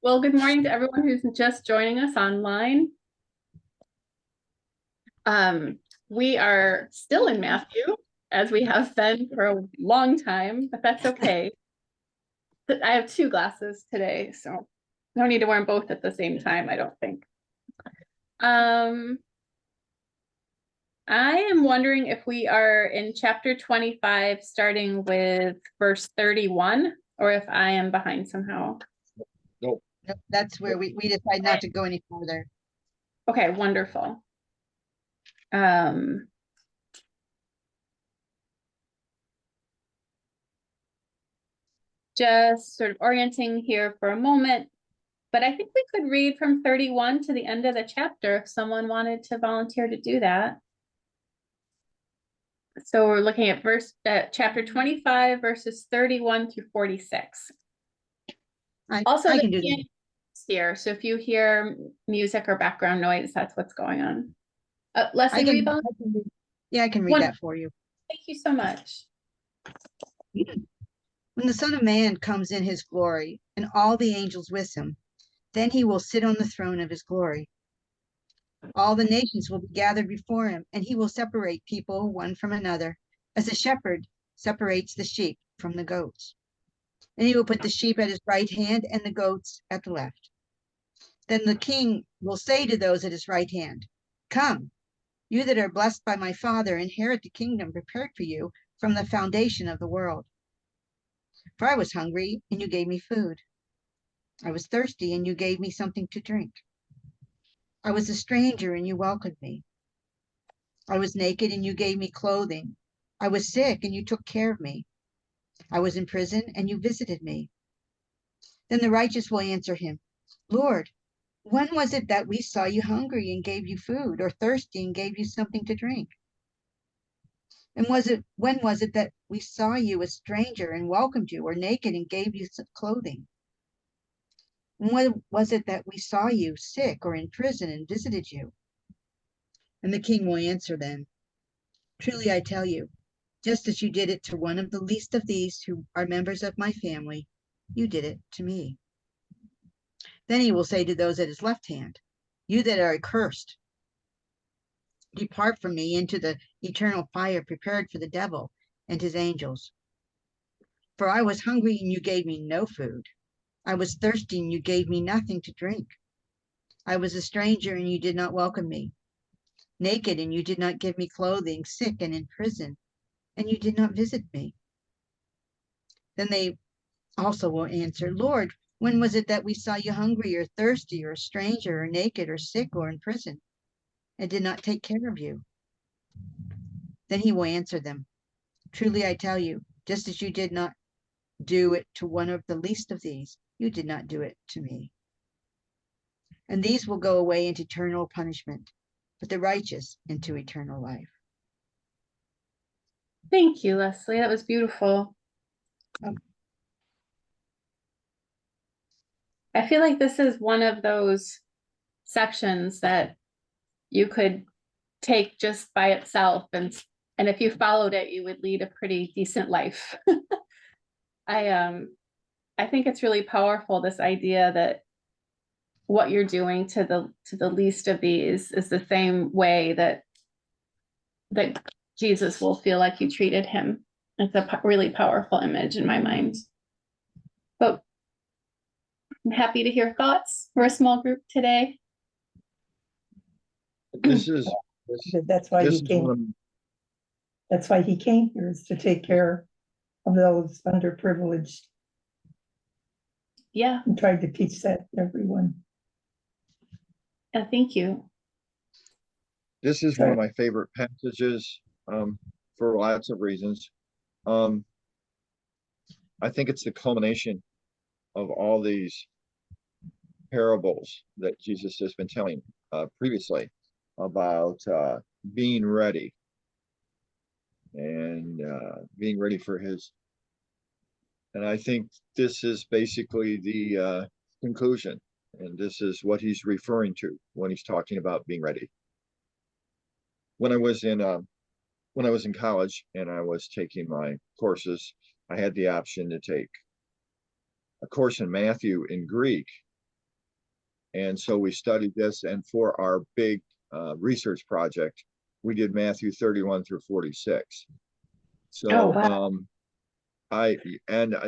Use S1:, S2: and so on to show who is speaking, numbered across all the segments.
S1: Well, good morning to everyone who's just joining us online. We are still in Matthew, as we have been for a long time, but that's okay. I have two glasses today, so no need to wear them both at the same time, I don't think. I am wondering if we are in chapter 25, starting with verse 31, or if I am behind somehow.
S2: Nope.
S3: That's where we decide not to go any further.
S1: Okay, wonderful. Just sort of orienting here for a moment, but I think we could read from 31 to the end of the chapter if someone wanted to volunteer to do that. So we're looking at chapter 25, verses 31 through 46. Also,
S3: I can do that
S1: here. So if you hear music or background noise, that's what's going on. Leslie,
S3: I can read that for you.
S1: Thank you so much.
S3: When the Son of Man comes in his glory and all the angels with him, then he will sit on the throne of his glory. All the nations will be gathered before him, and he will separate people one from another, as a shepherd separates the sheep from the goats. And he will put the sheep at his right hand and the goats at the left. Then the king will say to those at his right hand, "Come, you that are blessed by my Father, inherit the kingdom prepared for you from the foundation of the world. For I was hungry, and you gave me food. I was thirsty, and you gave me something to drink. I was a stranger, and you welcomed me. I was naked, and you gave me clothing. I was sick, and you took care of me. I was in prison, and you visited me." Then the righteous will answer him, "Lord, when was it that we saw you hungry and gave you food, or thirsty and gave you something to drink? And when was it that we saw you a stranger and welcomed you, or naked and gave you some clothing? And when was it that we saw you sick or in prison and visited you?" And the king will answer them, "Truly I tell you, just as you did it to one of the least of these who are members of my family, you did it to me." Then he will say to those at his left hand, "You that are accursed, depart from me into the eternal fire prepared for the devil and his angels. For I was hungry, and you gave me no food. I was thirsty, and you gave me nothing to drink. I was a stranger, and you did not welcome me. Naked, and you did not give me clothing. Sick and in prison, and you did not visit me." Then they also will answer, "Lord, when was it that we saw you hungry or thirsty or a stranger or naked or sick or in prison and did not take care of you?" Then he will answer them, "Truly I tell you, just as you did not do it to one of the least of these, you did not do it to me." And these will go away into eternal punishment, but the righteous into eternal life.
S1: Thank you, Leslie. That was beautiful. I feel like this is one of those sections that you could take just by itself, and if you followed it, you would lead a pretty decent life. I think it's really powerful, this idea that what you're doing to the least of these is the same way that Jesus will feel like you treated him. It's a really powerful image in my mind. But I'm happy to hear thoughts. We're a small group today.
S2: That's why he came.
S4: That's why he came here, is to take care of those underprivileged.
S1: Yeah.
S4: And tried to teach that to everyone.
S1: Thank you.
S2: This is one of my favorite passages for lots of reasons. I think it's the culmination of all these parables that Jesus has been telling previously about being ready and being ready for his. And I think this is basically the conclusion, and this is what he's referring to when he's talking about being ready. When I was in college and I was taking my courses, I had the option to take a course in Matthew in Greek And so we studied this, and for our big research project, we did Matthew 31 through 46. So
S1: Oh, wow.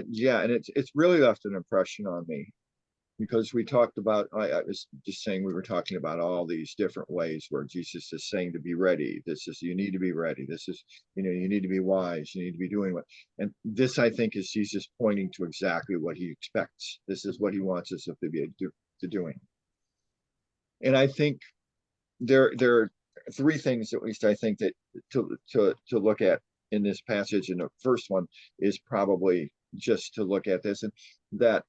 S2: yeah, and it's really left an impression on me, because we talked about, I was just saying, we were talking about all these different ways where Jesus is saying to be ready. This is, you need to be ready. This is, you need to be wise. You need to be doing what, and this, I think, is Jesus pointing to exactly what he expects. This is what he wants us to be doing. And I think there are three things, at least I think, that to look at in this passage. And the first one is probably just to look at this, and that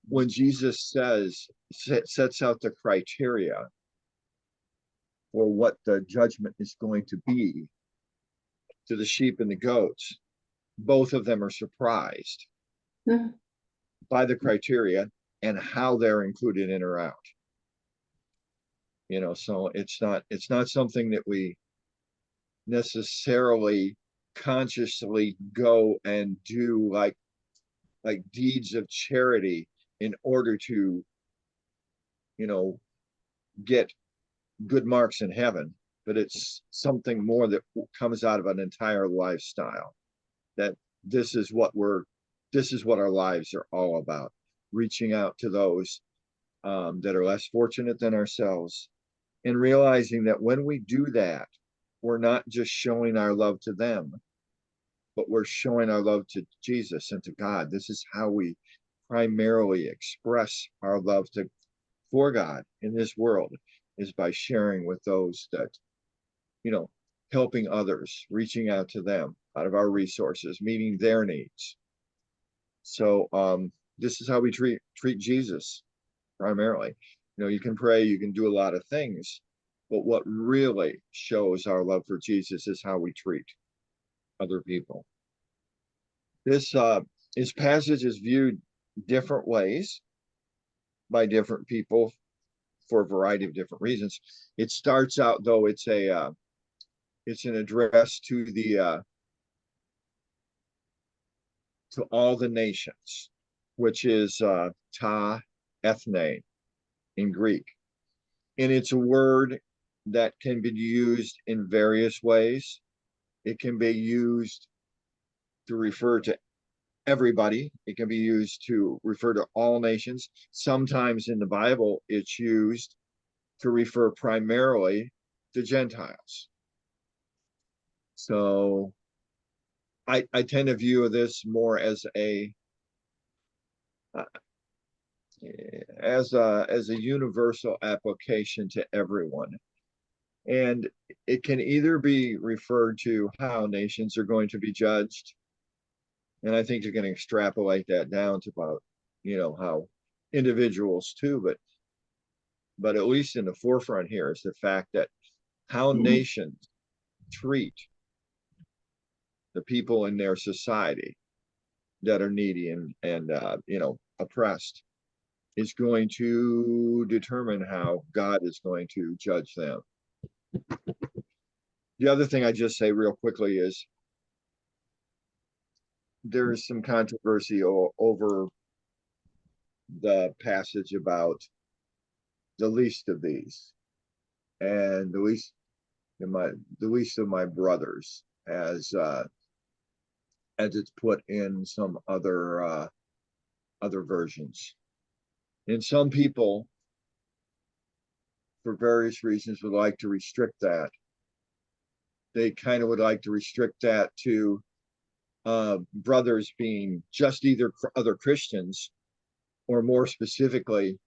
S2: when Jesus sets out the criteria for what the judgment is going to be to the sheep and the goats, both of them are surprised
S1: Mhm.
S2: by the criteria and how they're included in or out. So it's not something that we necessarily consciously go and do, like deeds of charity in order to get good marks in heaven, but it's something more that comes out of an entire lifestyle, that this is what our lives are all about, reaching out to those that are less fortunate than ourselves, and realizing that when we do that, we're not just showing our love to them, but we're showing our love to Jesus and to God. This is how we primarily express our love for God in this world, is by sharing with those that, helping others, reaching out to them out of our resources, meeting their needs. So this is how we treat Jesus primarily. You can pray, you can do a lot of things, but what really shows our love for Jesus is how we treat other people. This passage is viewed different ways by different people for a variety of different reasons. It starts out, though, it's an address to all the nations, which is ta ethne in Greek. And it's a word that can be used in various ways. It can be used to refer to everybody. It can be used to refer to all nations. Sometimes in the Bible, it's used to refer primarily to Gentiles. So I tend to view this more as a universal application to everyone. And it can either be referred to how nations are going to be judged, and I think you can extrapolate that down to about, how individuals too, but at least in the forefront here is the fact that how nations treat the people in their society that are needy and oppressed is going to determine how God is going to judge them. The other thing I just say real quickly is there's some controversy over the passage about the least of these, and the least of my brothers, as it's put in some other versions. And some people, for various reasons, would like to restrict that. They kind of would like to restrict that to brothers being just either other Christians, or more specifically,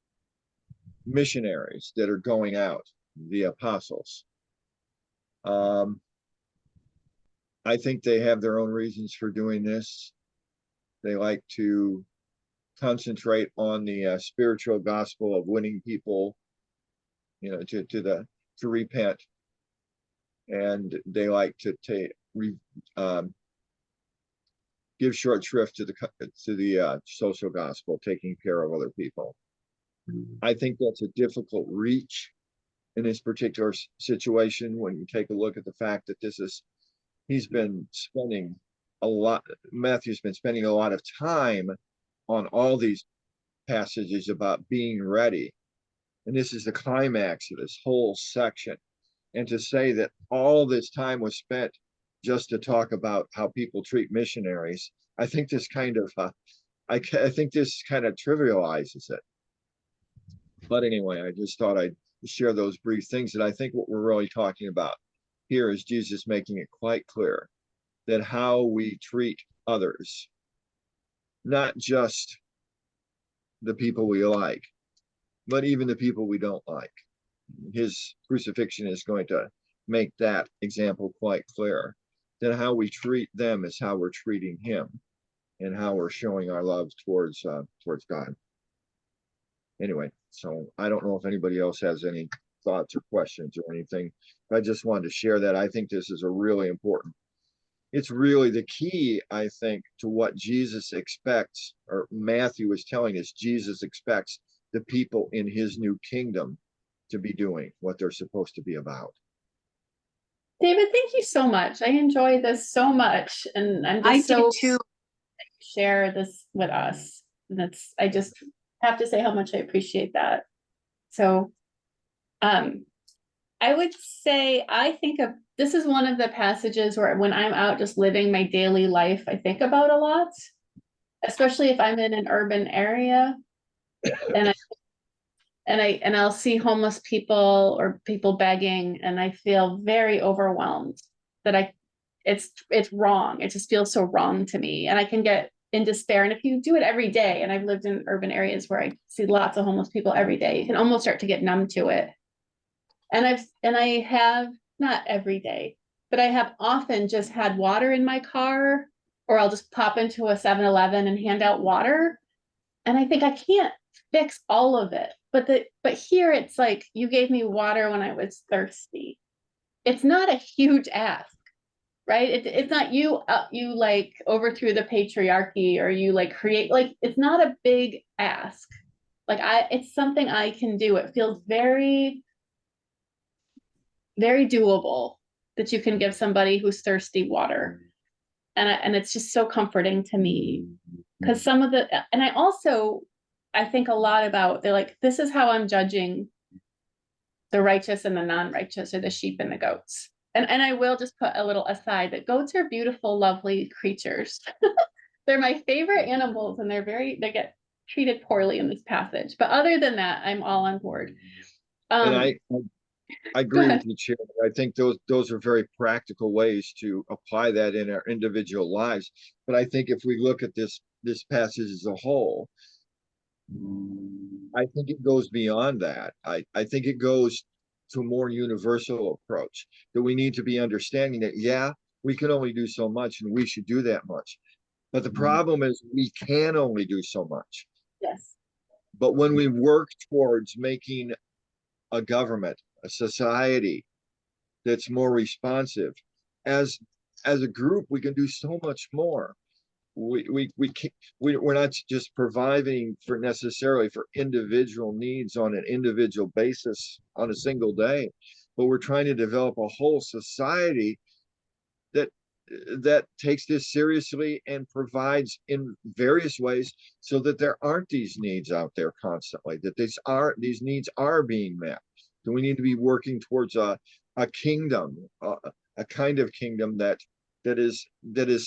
S2: missionaries that are going out, the apostles. I think they have their own reasons for doing this. They like to concentrate on the spiritual gospel of winning people, to repent, and they like to give short shrift to the social gospel, taking care of other people. I think that's a difficult reach in this particular situation when you take a look at the fact that Matthew's been spending a lot of time on all these passages about being ready And this is the climax of this whole section. And to say that all this time was spent just to talk about how people treat missionaries, I think this kind of, I think this kind of trivializes it. But anyway, I just thought I'd share those brief things. And I think what we're really talking about here is Jesus making it quite clear that how we treat others, not just the people we like, but even the people we don't like. His crucifixion is going to make that example quite clear, that how we treat them is how we're treating him and how we're showing our love towards God. Anyway, so I don't know if anybody else has any thoughts or questions or anything. I just wanted to share that. I think this is a really important. It's really the key, I think, to what Jesus expects, or Matthew is telling us Jesus expects the people in his new kingdom to be doing, what they're supposed to be about.
S1: David, thank you so much. I enjoy this so much, and I'm
S5: I
S1: just
S5: did
S1: so
S5: too.
S1: share this with us. That's, I just have to say how much I appreciate that. So, I would say I think of this is one of the passages where when I'm out just living my daily life, I think about a lot, especially if I'm in an urban area and I'll see homeless people or people begging, and I feel very overwhelmed that it's wrong. It just feels so wrong to me, and I can get in despair. And if you do it every day, and I've lived in urban areas where I see lots of homeless people every day, you can almost start to get numb to it. And I have, not every day, but I have often just had water in my car, or I'll just pop into a 7-Eleven and hand out water. And I think I can't fix all of it. But here it's like, you gave me water when I was thirsty. It's not a huge ask, right? It's not you like overthrew the patriarchy, or you like create, like, it's not a big ask. Like it's something I can do. It feels very, very doable that you can give somebody who's thirsty water. And it's just so comforting to me, because some of the, and I think a lot about, they're like, this is how I'm judging the righteous and the non-righteous, or the sheep and the goats. And I will just put a little aside that goats are beautiful, lovely creatures. They're my favorite animals, and they get treated poorly in this passage. But other than that, I'm all on board.
S2: And I agree with you, Chair. I think those are very practical ways to apply that in our individual lives. But I think if we look at this passage as a whole, I think it goes beyond that. I think it goes to a more universal approach, that we need to be understanding that, yeah, we can only do so much, and we should do that much. But the problem is we can only do so much.
S1: Yes.
S2: But when we work towards making a government, a society that's more responsive, as a group, we can do so much more. We're not just providing for necessarily for individual needs on an individual basis on a single day, but we're trying to develop a whole society that takes this seriously and provides in various ways, so that there aren't these needs out there constantly, that these needs are being met. So we need to be working towards a kingdom, a kind of kingdom that is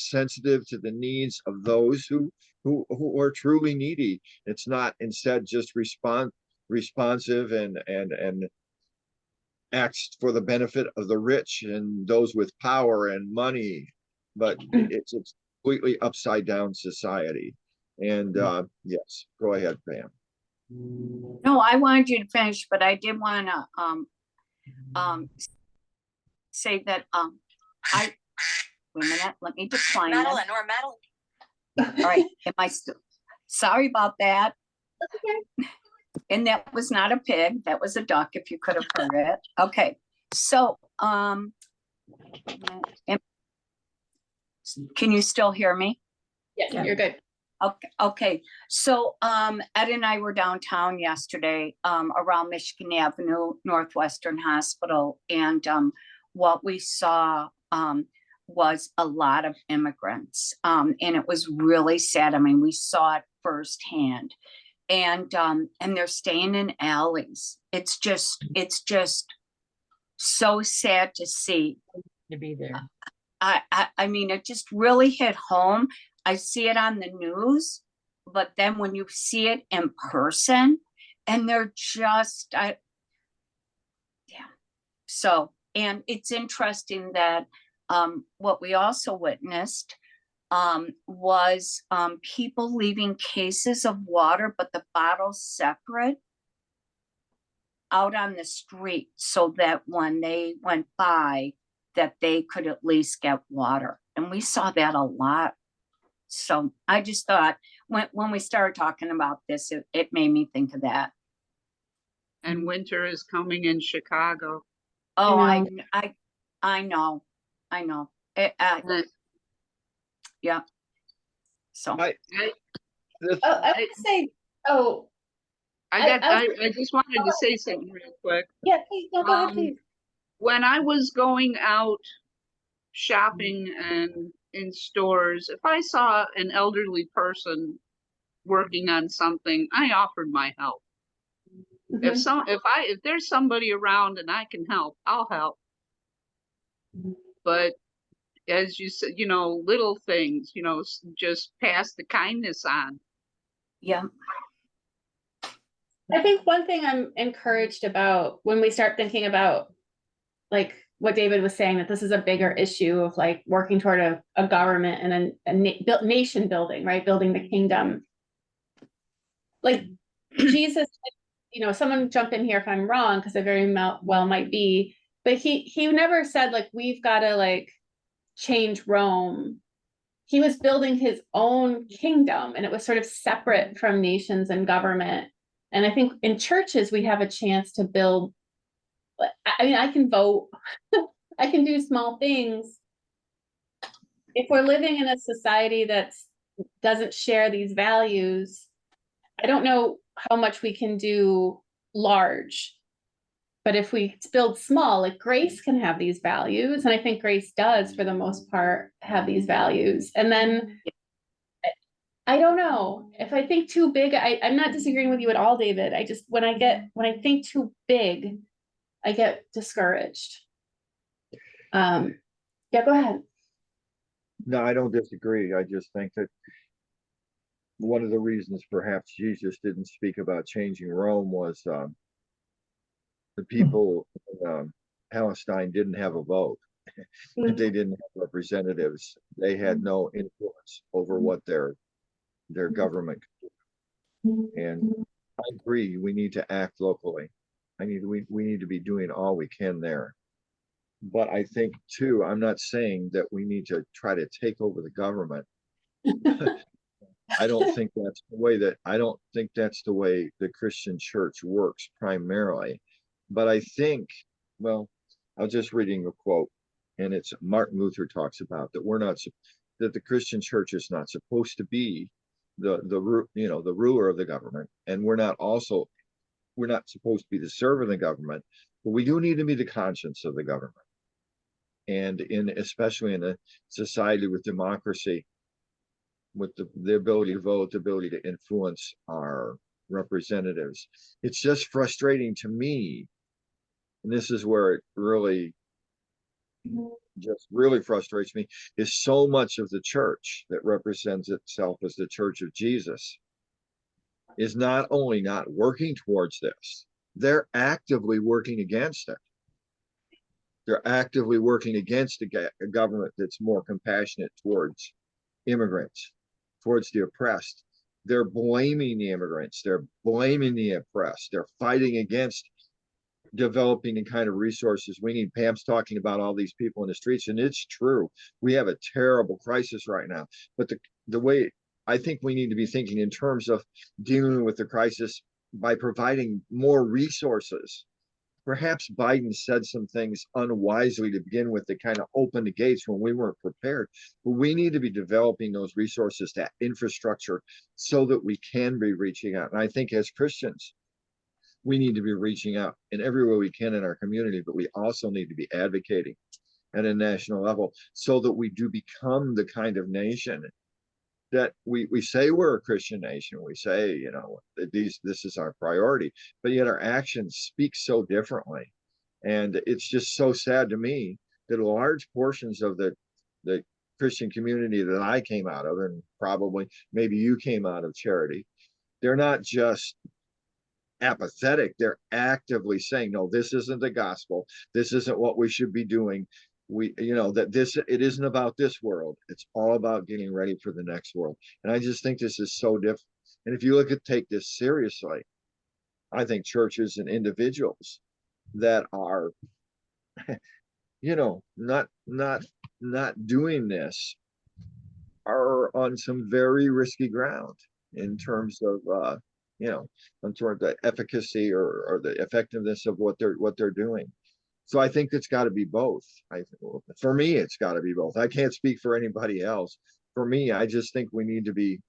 S2: sensitive to the needs of those who are truly needy. It's not instead just responsive and acts for the benefit of the rich and those with power and money, but it's completely upside down society. And yes, go ahead, Pam.
S5: No, I wanted you to finish, but I did want to say that wait a minute, let me decline
S6: Madeline
S5: this.
S6: or Madeline.
S5: All right, am I still? Sorry about that. And that was not a pig, that was a duck, if you could have heard it. Okay, so can you still hear me?
S1: Yes,
S4: Yeah.
S1: you're good.
S5: Okay. So Ed and I were downtown yesterday around Michigan Avenue, Northwestern Hospital, and what we saw was a lot of immigrants, and it was really sad. I mean, we saw it firsthand. and they're staying in alleys. It's just so sad to see.
S6: To be there.
S5: I mean, it just really hit home. I see it on the news, but then when you see it in person, and they're just, yeah. So, and it's interesting that what we also witnessed was people leaving cases of water, but the bottles separate out on the street so that when they went by, that they could at least get water. And we saw that a lot. So I just thought when we started talking about this, it made me think of that.
S7: And winter is coming in Chicago.
S5: Oh,
S1: know.
S5: I know.
S7: And
S5: Yeah. So,
S2: I, this,
S1: Oh, I would say, oh,
S7: I just wanted to say something real quick.
S1: yeah, please, no, go ahead,
S7: Um,
S1: please.
S7: When I was going out shopping and in stores, if I saw an elderly person working on something, I offered my help.
S1: Mhm.
S7: If there's somebody around and I can help, I'll help. But as you said, little things, just pass the kindness on.
S5: yeah.
S1: I think one thing I'm encouraged about when we start thinking about like what David was saying, that this is a bigger issue of like working toward a government and nation building, right? Building the kingdom. Like Jesus, someone jump in here if I'm wrong, because I very well might be, but he never said like, we've got to like change Rome. He was building his own kingdom, and it was sort of separate from nations and government. And I think in churches, we have a chance to build. I mean, I can vote, I can do small things. If we're living in a society that doesn't share these values, I don't know how much we can do large. But if we build small, like Grace can have these values, and I think Grace does, for the most part, have these values. And then I don't know if I think too big. I'm not disagreeing with you at all, David. I just when I think too big, I get discouraged. Yeah, go ahead.
S2: no, I don't disagree. I just think that one of the reasons perhaps Jesus didn't speak about changing Rome was the people in Palestine didn't have a vote. They didn't have representatives. They had no influence over what their government could do. And I agree, we need to act locally. We need to be doing all we can there. But I think too, I'm not saying that we need to try to take over the government. I don't think that's the way the Christian church works primarily. But I think, well, I was just reading a quote, and it's Martin Luther talks about that the Christian church is not supposed to be the ruler of the government, and we're not supposed to be the servant of the government, but we do need to be the conscience of the government. And especially in a society with democracy, with the ability to vote, the ability to influence our representatives, it's just frustrating to me. And this is where it really frustrates me, is so much of the church that represents itself as the Church of Jesus is not only not working towards this, they're actively working against it. They're actively working against a government that's more compassionate towards immigrants, towards the oppressed. They're blaming the immigrants. They're blaming the oppressed. They're fighting against developing the kind of resources we need. Pam's talking about all these people in the streets, and it's true. We have a terrible crisis right now. But the way I think we need to be thinking in terms of dealing with the crisis by providing more resources. Perhaps Biden said some things unwisely to begin with that kind of opened the gates when we weren't prepared. But we need to be developing those resources, that infrastructure, so that we can be reaching out. And I think as Christians, we need to be reaching out in every way we can in our community, but we also need to be advocating at a national level so that we do become the kind of nation that we say we're a Christian nation. We say, you know, that this is our priority, but yet our actions speak so differently. And it's just so sad to me that large portions of the Christian community that I came out of, and probably maybe you came out of, Charity, they're not just apathetic, they're actively saying, no, this isn't the gospel, this isn't what we should be doing. We, you know, that it isn't about this world, it's all about getting ready for the next world. And I just think this is so different. And if you take this seriously, I think churches and individuals that are you know, not doing this are on some very risky ground in terms of you know, in terms of the efficacy or the effectiveness of what they're doing. So I think it's got to be both. For me, it's got to be both. I can't speak for anybody else. For me, I just think we need to be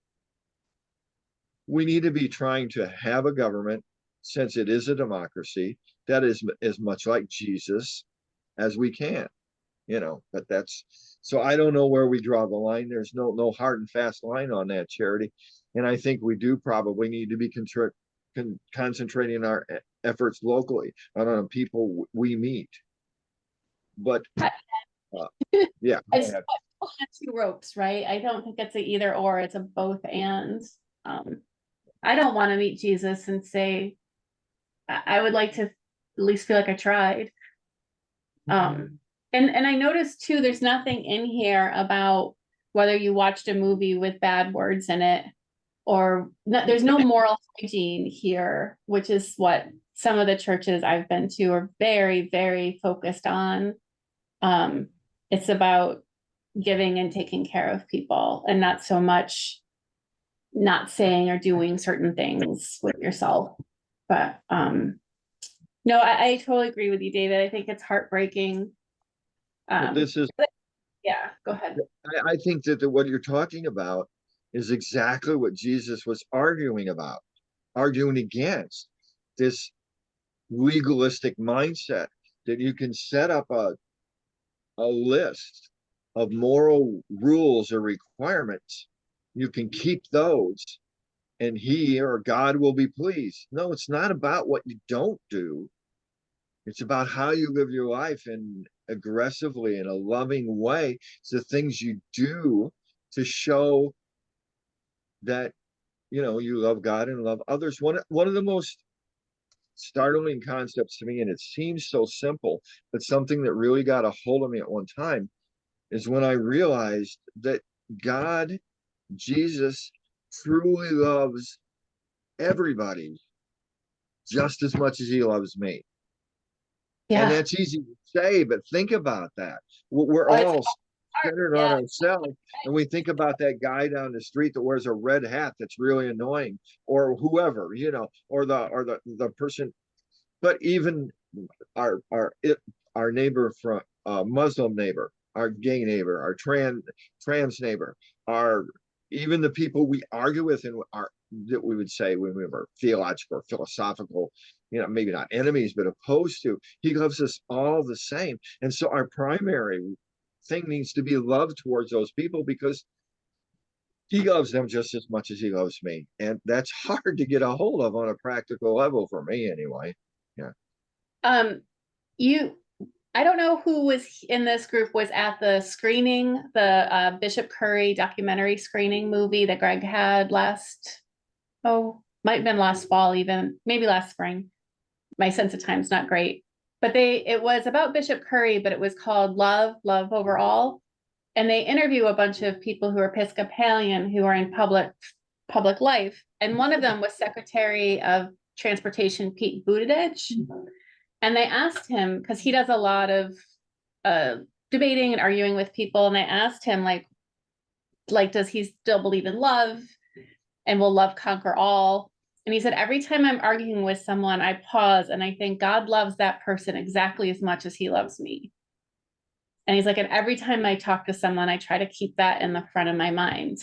S2: trying to have a government, since it is a democracy, that is as much like Jesus as we can, you know. But that's, so I don't know where we draw the line. There's no hard and fast line on that, Charity. And I think we do probably need to be concentrating our efforts locally on the people we meet. But yeah,
S1: It's two ropes, right? I don't think it's a either or, it's a both and. I don't want to meet Jesus and say, I would like to at least feel like I tried. And I noticed too, there's nothing in here about whether you watched a movie with bad words in it, or there's no moral hygiene here, which is what some of the churches I've been to are very, very focused on. It's about giving and taking care of people, and not so much not saying or doing certain things with yourself. But no, I totally agree with you, David. I think it's heartbreaking.
S2: this is,
S1: Yeah, go ahead.
S2: I think that what you're talking about is exactly what Jesus was arguing against, this legalistic mindset that you can set up a list of moral rules or requirements. You can keep those and he or God will be pleased. No, it's not about what you don't do. It's about how you live your life, and aggressively, in a loving way. It's the things you do to show that, you know, you love God and love others. One of the most startling concepts to me, and it seems so simple, but something that really got a hold of me at one time, is when I realized that God, Jesus, truly loves everybody just as much as he loves me. And that's easy to say, but think about that. We're all centered on ourselves, and we think about that guy down the street that wears a red hat that's really annoying, or whoever, you know, or the person. But even our neighbor, from Muslim neighbor, our gay neighbor, our trans neighbor, even the people we argue with, and that we would say when we were theological or philosophical, you know, maybe not enemies, but opposed to, he loves us all the same. And so our primary thing needs to be love towards those people, because he loves them just as much as he loves me. And that's hard to get a hold of on a practical level, for me anyway. Yeah.
S1: I don't know who was in this group was at the screening, the Bishop Curry documentary screening movie that Greg had might have been last fall, even maybe last spring. My sense of time's not great, but it was about Bishop Curry, but it was called Love Overall. And they interview a bunch of people who are Episcopalian, who are in public life. And one of them was Secretary of Transportation, Pete Buttigieg. And they asked him, because he does a lot of debating and arguing with people. And they asked him, like, does he still believe in love? And will love conquer all? And he said, every time I'm arguing with someone, I pause and I think God loves that person exactly as much as he loves me. And he's like, and every time I talk to someone, I try to keep that in the front of my mind.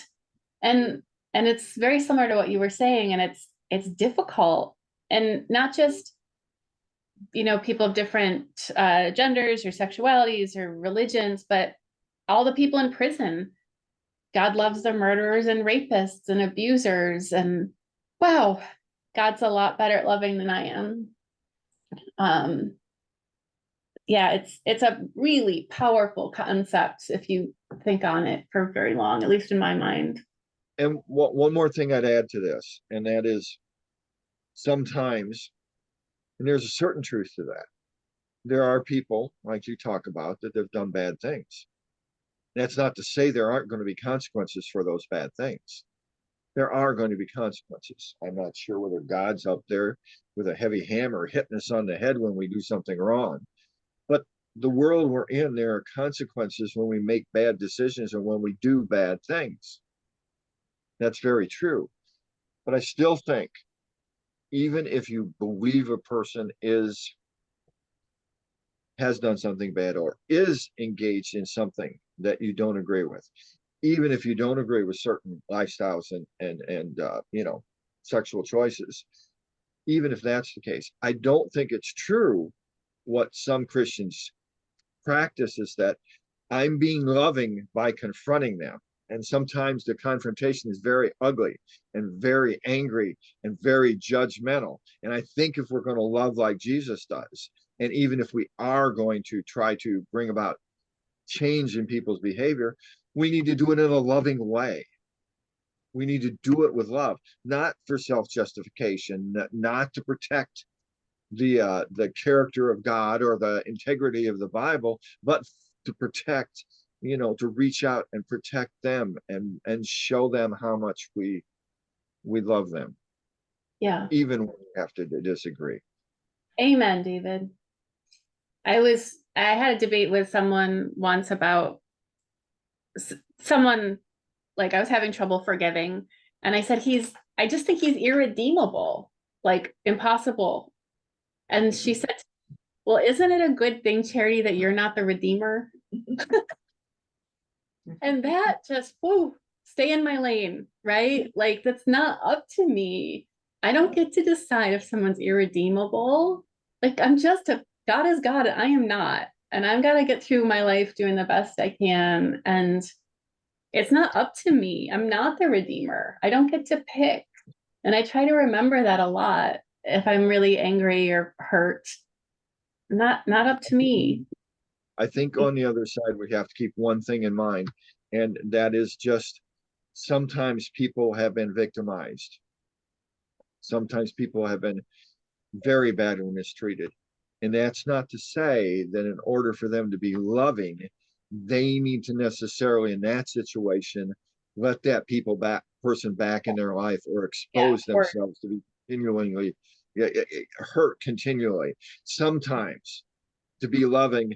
S1: And it's very similar to what you were saying. And it's difficult, and not just, you know, people of different genders or sexualities or religions, but all the people in prison. God loves the murderers and rapists and abusers, and wow, God's a lot better at loving than I am. Yeah, it's a really powerful concept if you think on it for very long, at least in my mind.
S2: And one more thing I'd add to this, and that is sometimes, and there's a certain truth to that, there are people like you talk about that have done bad things. That's not to say there aren't going to be consequences for those bad things. There are going to be consequences. I'm not sure whether God's up there with a heavy hammer hitting us on the head when we do something wrong. But the world we're in, there are consequences when we make bad decisions and when we do bad things. That's very true. But I still think, even if you believe a person has done something bad or is engaged in something that you don't agree with, even if you don't agree with certain lifestyles and sexual choices, even if that's the case, I don't think it's true what some Christians practice is that I'm being loving by confronting them. And sometimes the confrontation is very ugly and very angry and very judgmental. And I think if we're going to love like Jesus does, and even if we are going to try to bring about change in people's behavior, we need to do it in a loving way. We need to do it with love, not for self-justification, not to protect the character of God or the integrity of the Bible, but to protect, to reach out and protect them and show them how much we love them,
S1: Yeah.
S2: even when we have to disagree.
S1: Amen, David. I had a debate with someone once about someone, like, I was having trouble forgiving, and I said, I just think he's irredeemable, like impossible. And she said, well, isn't it a good thing, Charity, that you're not the redeemer? And that just, whoo, stay in my lane, right? Like, that's not up to me. I don't get to decide if someone's irredeemable. Like, God is God, and I am not. And I've got to get through my life doing the best I can. And it's not up to me. I'm not the redeemer. I don't get to pick. And I try to remember that a lot if I'm really angry or hurt. Not up to me.
S2: I think on the other side, we have to keep one thing in mind, and that is just sometimes people have been victimized. Sometimes people have been very badly mistreated. And that's not to say that in order for them to be loving, they need to necessarily, in that situation, let that person back in their life or expose themselves to be continually hurt continually. Sometimes to be loving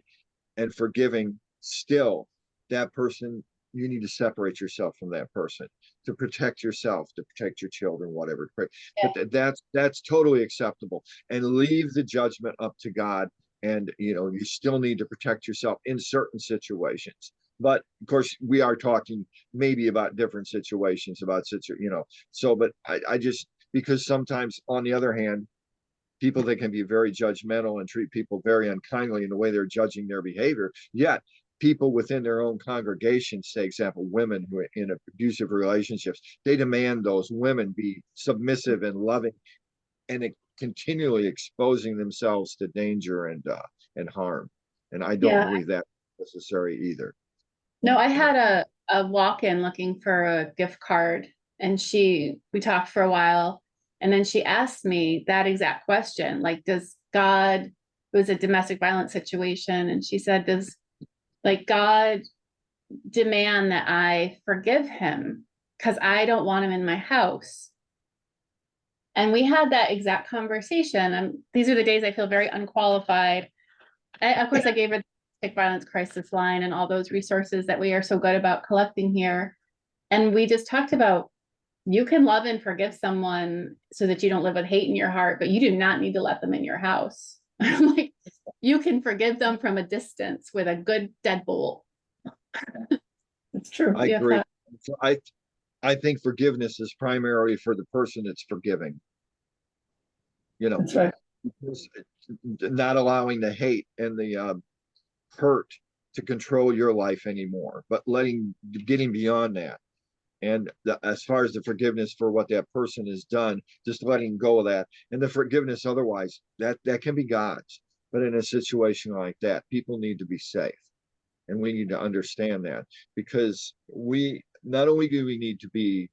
S2: and forgiving, still, that person, you need to separate yourself from that person to protect yourself, to protect your children, whatever.
S1: Yeah.
S2: But that's totally acceptable, and leave the judgment up to God. And you still need to protect yourself in certain situations. But of course, we are talking maybe about different situations, so, but I just, because sometimes, on the other hand, people that can be very judgmental and treat people very unkindly in the way they're judging their behavior, yet people within their own congregation, say, example, women who are in abusive relationships, they demand those women be submissive and loving, and continually exposing themselves to danger and harm. And I don't believe that necessary either.
S1: No, I had a walk-in looking for a gift card, and we talked for a while, and then she asked me that exact question, like, does God, it was a domestic violence situation, and she said, does God demand that I forgive him because I don't want him in my house? And we had that exact conversation. And these are the days I feel very unqualified. Of course, I gave her the domestic violence crisis line and all those resources that we are so good about collecting here. And we just talked about, you can love and forgive someone so that you don't live with hate in your heart, but you do not need to let them in your house. Like, you can forgive them from a distance with a good deadbolt.
S4: It's true.
S2: I agree. So I think forgiveness is primarily for the person that's forgiving.
S4: That's right.
S2: Not allowing the hate and the hurt to control your life anymore, but getting beyond that And as far as the forgiveness for what that person has done, just letting go of that, and the forgiveness otherwise, that can be God's. But in a situation like that, people need to be safe. And we need to understand that, because we not only do we need to be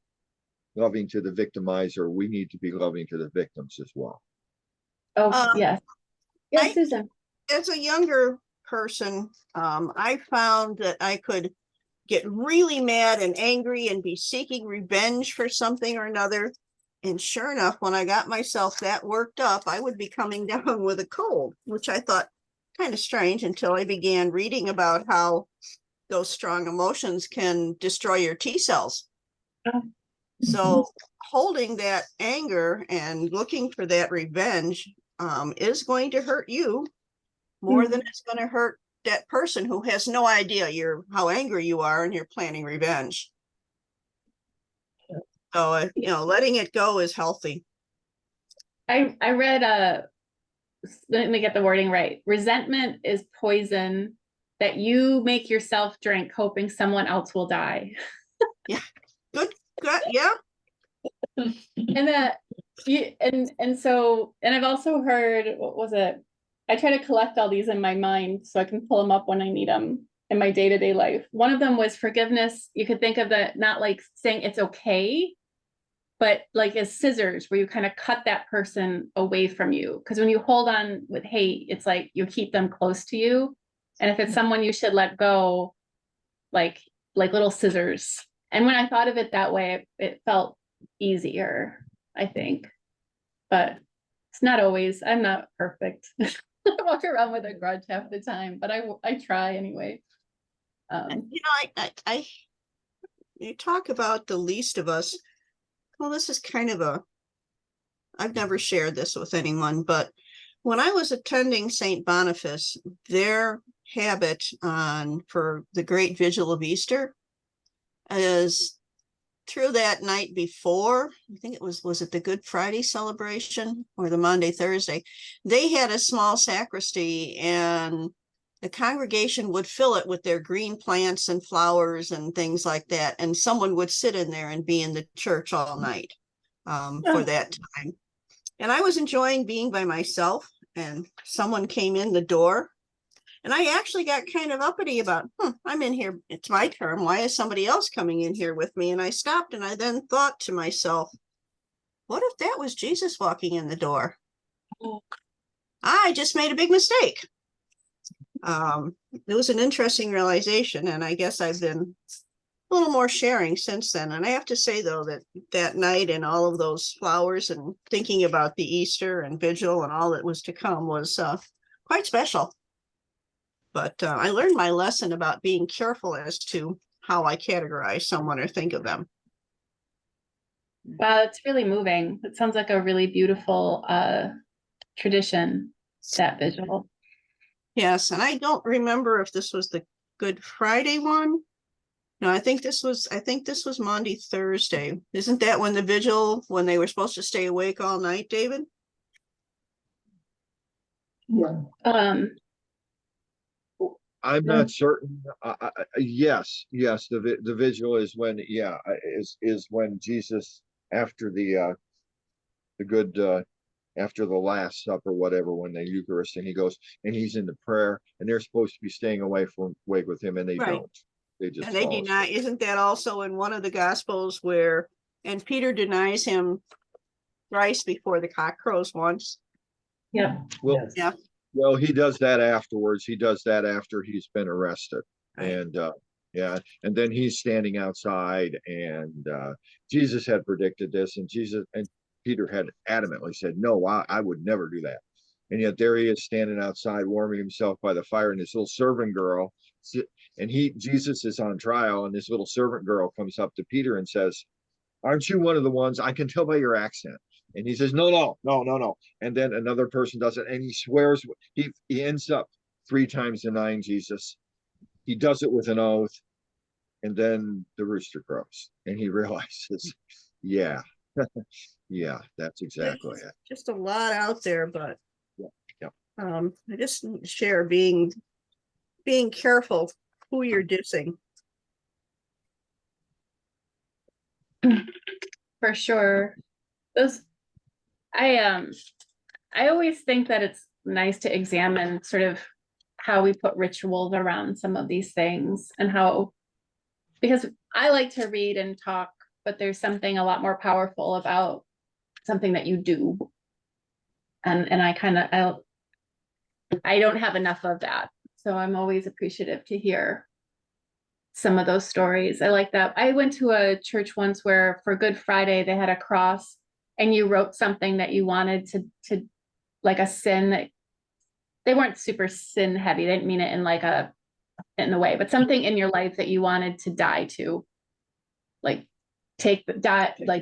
S2: loving to the victimizer, we need to be loving to the victims as well.
S1: Oh,
S6: Um,
S1: yes. Yes,
S6: I-
S1: Susan.
S6: As a younger person, I found that I could get really mad and angry and be seeking revenge for something or another. And sure enough, when I got myself that worked up, I would be coming down with a cold, which I thought kind of strange until I began reading about how those strong emotions can destroy your T cells.
S1: Oh.
S6: So holding that anger and looking for that revenge is going to hurt you more than it's going to hurt that person who has no idea how angry you are and you're planning revenge. So, letting it go is healthy.
S1: I read let me get the wording right. Resentment is poison that you make yourself drink, hoping someone else will die.
S6: Good. Yeah.
S1: And that and I've also heard, what was it? I try to collect all these in my mind so I can pull them up when I need them in my day-to-day life. One of them was forgiveness. You could think of that not like saying it's okay, but like as scissors, where you kind of cut that person away from you. Because when you hold on with hate, it's like you keep them close to you. And if it's someone you should let go, like little scissors. And when I thought of it that way, it felt easier, I think. But it's not always. I'm not perfect. I walk around with a grudge half the time, but I try anyway.
S6: I you talk about the least of us. Well, this is kind of I've never shared this with anyone, but when I was attending St. Boniface, their habit for the great vigil of Easter is through that night before, I think was it the Good Friday celebration or the Maundy Thursday, they had a small sacristy and the congregation would fill it with their green plants and flowers and things like that. And someone would sit in there and be in the church all night for that time. And I was enjoying being by myself, and someone came in the door. And I actually got kind of uppity about, I'm in here, it's my turn. Why is somebody else coming in here with me? And I stopped and I then thought to myself, what if that was Jesus walking in the door? I just made a big mistake. It was an interesting realization, and I guess I've been a little more sharing since then. And I have to say, though, that night and all of those flowers and thinking about the Easter and vigil and all that was to come was quite special. But I learned my lesson about being careful as to how I categorize someone or think of them.
S1: Wow, it's really moving. It sounds like a really beautiful tradition, that vigil.
S6: Yes, and I don't remember if this was the Good Friday one. No, I think this was Maundy Thursday. Isn't that when the vigil, when they were supposed to stay awake all night, David?
S4: Yeah.
S2: I'm not certain. Yes, the vigil is when, is when Jesus, after the good, after the Last Supper, whatever, when the Eucharist, and he goes and he's in the prayer, and they're supposed to be staying awake with him, and they
S6: Right.
S2: don't. They just
S6: And they
S2: fall
S6: deny,
S2: asleep.
S6: isn't that also in one of the Gospels where, and Peter denies him thrice before the cock crows once?
S1: Yep.
S2: Well,
S6: Yeah.
S2: well, he does that afterwards. He does that after he's been arrested.
S6: Right.
S2: And and then he's standing outside, and Jesus had predicted this, and Peter had adamantly said, no, I would never do that. And yet there he is standing outside warming himself by the fire, and this little servant girl, and Jesus is on trial, and this little servant girl comes up to Peter and says, aren't you one of the ones? I can tell by your accent. And he says, no. And then another person does it, and he swears, he ends up 3 times denying Jesus. He does it with an oath, and then the rooster crows, and he realizes, yeah, that's exactly it.
S6: Just a lot out there, but
S2: Yeah.
S6: I just share being careful who you're dissing.
S1: For sure. Those, I always think that it's nice to examine sort of how we put rituals around some of these things and how, because I like to read and talk, but there's something a lot more powerful about something that you do. And I don't have enough of that. So I'm always appreciative to hear some of those stories. I like that. I went to a church once where for Good Friday, they had a cross and you wrote something that you wanted to like a sin that they weren't super sin heavy. They didn't mean it in like in a way, but something in your life that you wanted to die to, like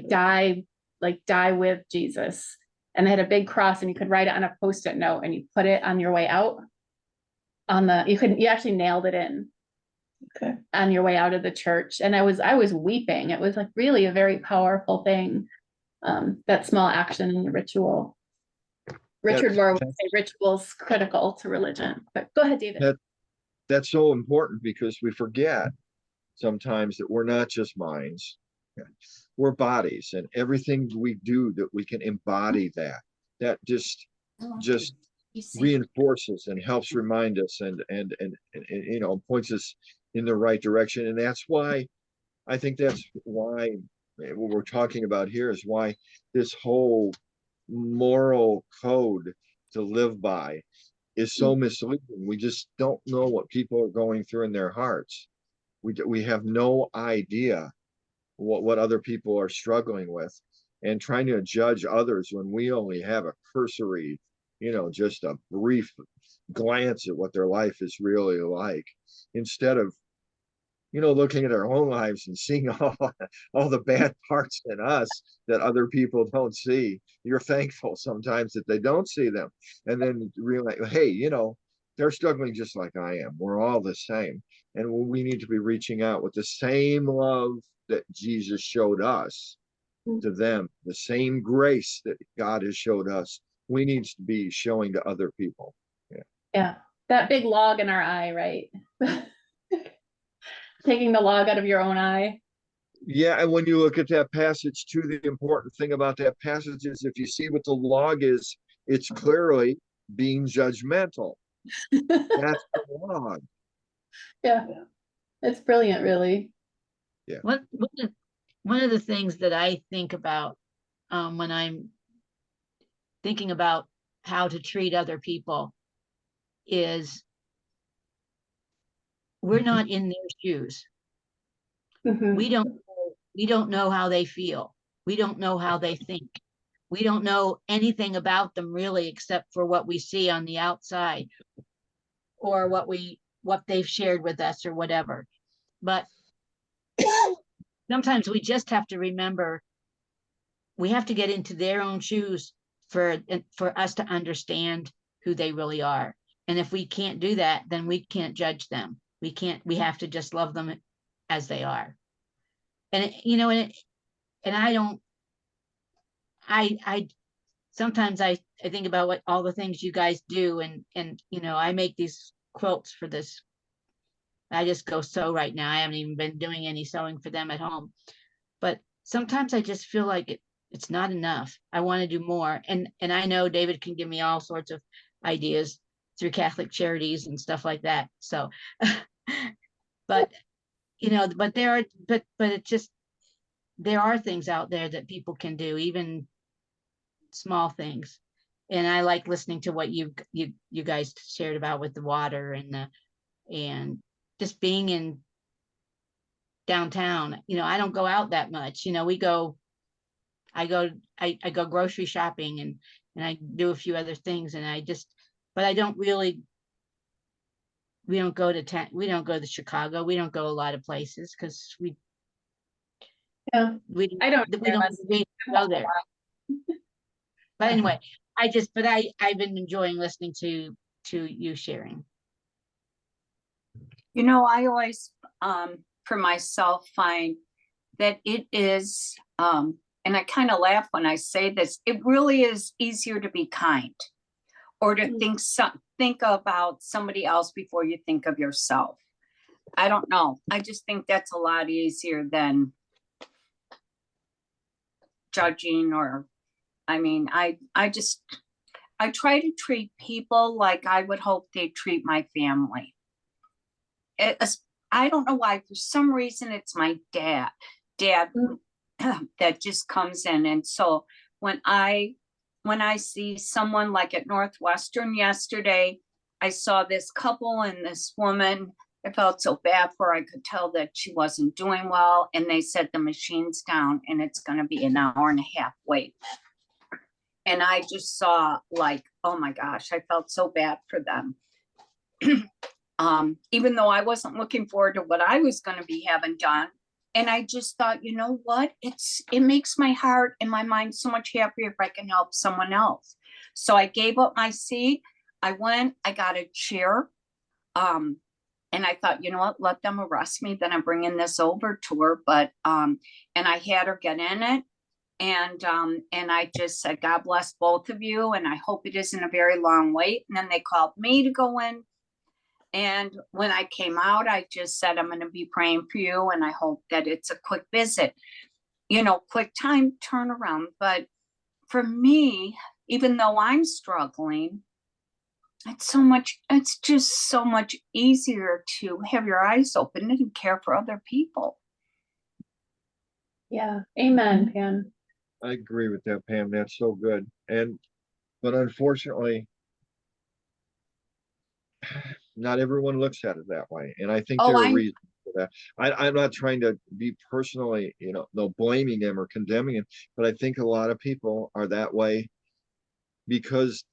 S1: die with Jesus. And they had a big cross and you could write it on a Post-it note and you put it on your way out you actually nailed it in
S4: Okay.
S1: on your way out of the church. And I was weeping. It was like really a very powerful thing. That small action in the ritual. Richard Rohr would say ritual's critical to religion, but go ahead, David.
S2: That's so important because we forget sometimes that we're not just minds, we're bodies, and everything we do that we can embody that just reinforces and helps remind us and points us in the right direction. And that's why I think that's why what we're talking about here is why this whole moral code to live by is so misleading. We just don't know what people are going through in their hearts. We have no idea what other people are struggling with, and trying to judge others when we only have a cursory, just a brief glance at what their life is really like, instead of looking at our own lives and seeing all the bad parts in us that other people don't see. You're thankful sometimes that they don't see them, and then realize, hey, they're struggling just like I am. We're all the same, and we need to be reaching out with the same love that Jesus showed us to them, the same grace that God has showed us. We need to be showing to other people.
S1: Yeah, that big log in our eye, right? Taking the log out of your own eye.
S2: Yeah, and when you look at that passage too, the important thing about that passage is if you see what the log is, it's clearly being judgmental. That's the log.
S1: Yeah, it's brilliant, really.
S2: Yeah.
S8: One of the things that I think about when I'm thinking about how to treat other people is we're not in their shoes.
S1: Mhm.
S8: We don't know how they feel. We don't know how they think. We don't know anything about them really, except for what we see on the outside or what they've shared with us or whatever. But sometimes we just have to remember we have to get into their own shoes for us to understand who they really are. And if we can't do that, then we can't judge them. We have to just love them as they are. And I sometimes I think about all the things you guys do, and I make these quilts for this. I just go sew right now. I haven't even been doing any sewing for them at home, but sometimes I just feel like it's not enough. I want to do more, and I know David can give me all sorts of ideas through Catholic Charities and stuff like that. So, but there are things out there that people can do, even small things. And I like listening to what you guys shared about with the water and just being in downtown. I don't go out that much. I go grocery shopping and I do a few other things, but I don't really. We don't go to Chicago. We don't go a lot of places because we
S1: I don't
S8: go there. But anyway, I've been enjoying listening to you sharing.
S5: I always, for myself, find that it is, and I kind of laugh when I say this, it really is easier to be kind or to think about somebody else before you think of yourself. I don't know. I just think that's a lot easier than judging or, I mean, I try to treat people like I would hope they treat my family. I don't know why, for some reason, it's my dad that just comes in. And so when I see someone like at Northwestern yesterday, I saw this couple and this woman, I felt so bad for her. I could tell that she wasn't doing well. And they said the machine's down and it's going to be an hour and a half wait. And I just saw like, oh my gosh, I felt so bad for them. Even though I wasn't looking forward to what I was going to be having done. And I just thought, you know what? It makes my heart and my mind so much happier if I can help someone else. So I gave up my seat. I went, I got a chair. And I thought, you know what, let them arrest me. Then I'm bringing this over to her. But, and I had her get in it. And I just said, God bless both of you. And I hope it isn't a very long wait. And then they called me to go in. And when I came out, I just said, I'm going to be praying for you. And I hope that it's a quick visit, you know, quick time turnaround. But for me, even though I'm struggling, it's just so much easier to have your eyes open and care for other people.
S1: Yeah. Amen, Pam.
S2: I agree with that, Pam. That's so good. But unfortunately, not everyone looks at it that way. And I think there are reasons for that. I'm not trying to be personally, blaming them or condemning them, but I think a lot of people are that way because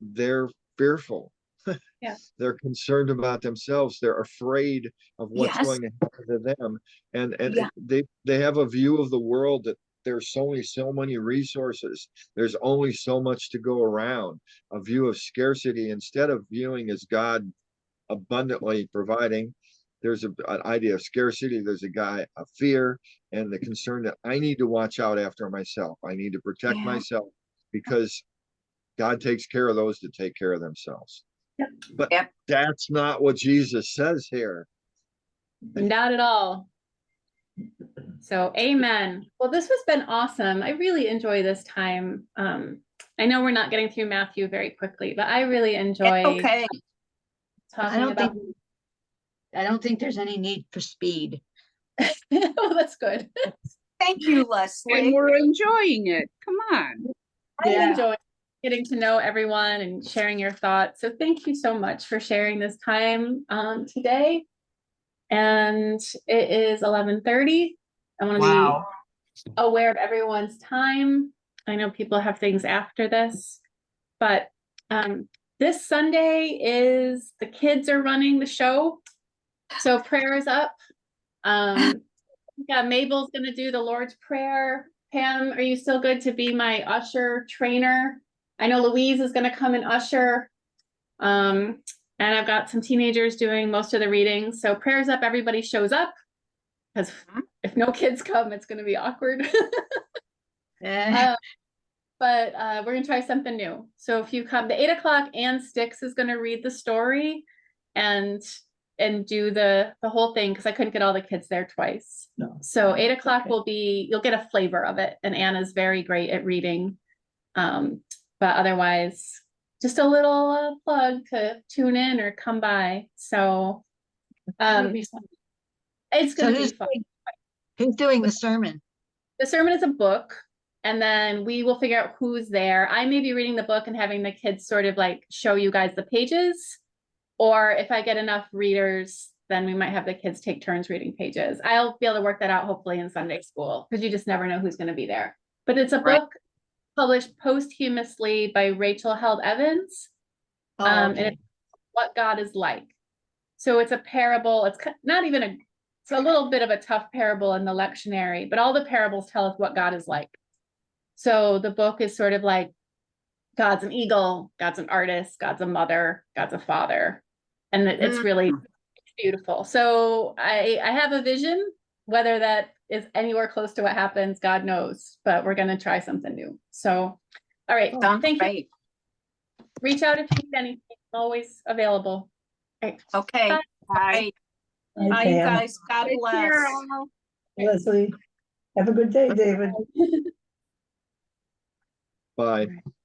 S2: they're fearful.
S1: Yeah.
S2: They're concerned about themselves. They're afraid of what's going to happen to them. And they have a view of the world that there's only so many resources. There's only so much to go around. A view of scarcity instead of viewing as God abundantly providing. There's an idea of scarcity. There's a fear and the concern that I need to watch out after myself. I need to protect myself because God takes care of those that take care of themselves.
S1: Yep.
S2: But that's not what Jesus says here.
S1: Not at all. So amen. Well, this has been awesome. I really enjoy this time. I know we're not getting through Matthew very quickly, but I really enjoy talking about.
S3: I don't think there's any need for speed.
S1: Oh, that's good.
S5: Thank you, Leslie.
S7: And we're enjoying it. Come on.
S1: I enjoy getting to know everyone and sharing your thoughts. So thank you so much for sharing this time today. And it is 11:30. I want to be aware of everyone's time. I know people have things after this, but this Sunday is the kids are running the show. So prayer is up. Mabel's going to do the Lord's Prayer. Pam, are you still good to be my usher trainer? I know Louise is going to come and usher. And I've got some teenagers doing most of the readings. So prayers up, everybody shows up. Because if no kids come, it's going to be awkward. But we're going to try something new. So if you come, the 8 o'clock, Ann Sticks is going to read the story and do the whole thing because I couldn't get all the kids there twice. No. So 8 o'clock will be, you'll get a flavor of it. And Anna's very great at reading. But otherwise, just a little plug to tune in or come by. So it's going to be fun.
S3: Who's doing the sermon?
S1: The sermon is a book, and then we will figure out who's there. I may be reading the book and having the kids sort of like show you guys the pages. Or if I get enough readers, then we might have the kids take turns reading pages. I'll be able to work that out hopefully in Sunday school because you just never know who's going to be there. But it's a book published posthumously by Rachel Held Evans. And it's What God is Like. So it's a parable. It's not even it's a little bit of a tough parable in the lectionary, but all the parables tell us what God is like. So the book is sort of like God's an eagle, God's an artist, God's a mother, God's a father. And it's really beautiful. So I have a vision, whether that is anywhere close to what happens, God knows, but we're going to try something new. So, all right. Thank you. Reach out if you need anything. I'm always available. Right.
S5: Okay. Bye. Bye, you guys. God bless.
S4: Leslie, have a good day, David.
S2: Bye.
S8: Right.